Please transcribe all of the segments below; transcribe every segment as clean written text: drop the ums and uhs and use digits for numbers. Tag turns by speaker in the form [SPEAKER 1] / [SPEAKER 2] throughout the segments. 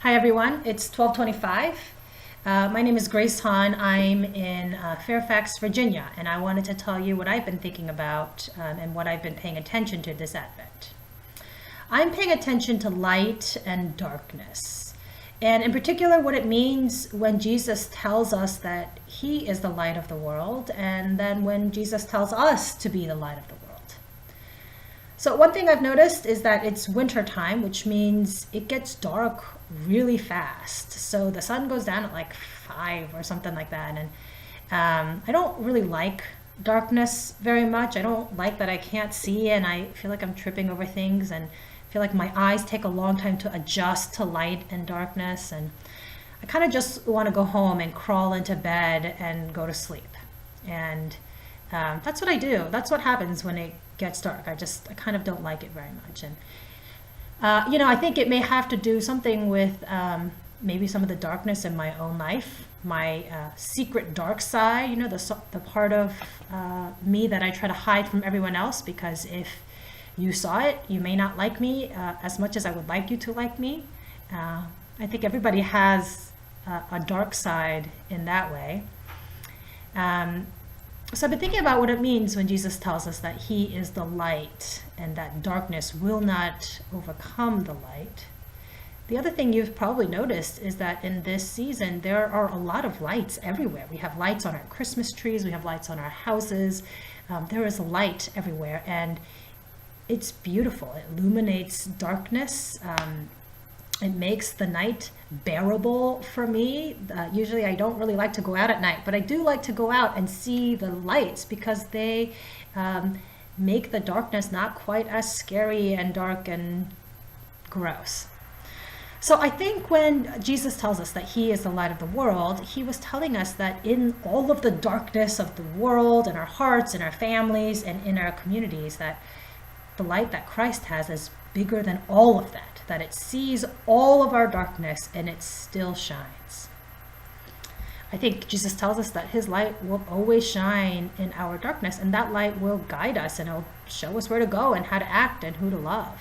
[SPEAKER 1] Hi everyone, it's 12:25. My name is Grace Hahn. I'm in Fairfax, Virginia, and I wanted to tell you what I've been thinking about and what I've been paying attention to this Advent. I'm paying attention to light and darkness, and in particular what it means when Jesus tells us that He is the light of the world, and then when Jesus tells us to be the light of the world. So one thing I've noticed is that it's winter time, which means it gets dark really fast. So the sun goes down at like 5 or something like that. And I don't really like darkness very much. I don't like that I can't see and I feel like I'm tripping over things and feel like my eyes take a long time to adjust to light and darkness. And I kind of just want to go home and crawl into bed and go to sleep. And that's what I do. That's what happens when it gets dark. I kind of don't like it very much. And I think it may have to do something with maybe some of the darkness in my own life, my secret dark side, the part of me that I try to hide from everyone else, because if you saw it, you may not like me as much as I would like you to like me. I think everybody has a dark side in that way. So I've been thinking about what it means when Jesus tells us that He is the light and that darkness will not overcome the light. The other thing you've probably noticed is that in this season, there are a lot of lights everywhere. We have lights on our Christmas trees, we have lights on our houses. There is light everywhere, and it's beautiful. It illuminates darkness. It makes the night bearable for me. Usually I don't really like to go out at night, but I do like to go out and see the lights because they make the darkness not quite as scary and dark and gross. So I think when Jesus tells us that He is the light of the world, He was telling us that in all of the darkness of the world, in our hearts, in our families, and in our communities, that the light that Christ has is bigger than all of that it sees all of our darkness and it still shines. I think Jesus tells us that His light will always shine in our darkness, and that light will guide us and it'll show us where to go and how to act and who to love.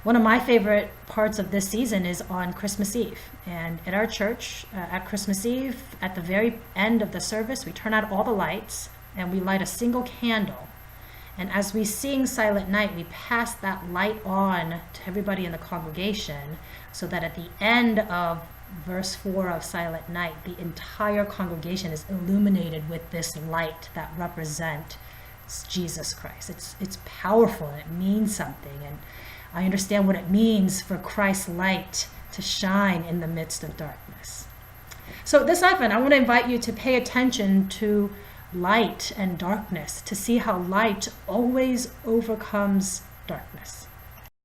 [SPEAKER 1] One of my favorite parts of this season is on Christmas Eve. And at our church, at Christmas Eve, at the very end of the service, we turn out all the lights and we light a single candle. And as we sing Silent Night, we pass that light on to everybody in the congregation so that at the end of verse 4 of Silent Night, the entire congregation is illuminated with this light that represents Jesus Christ. It's powerful and it means something. And I understand what it means for Christ's light to shine in the midst of darkness. So this Advent, I want to invite you to pay attention to light and darkness, to see how light always overcomes darkness.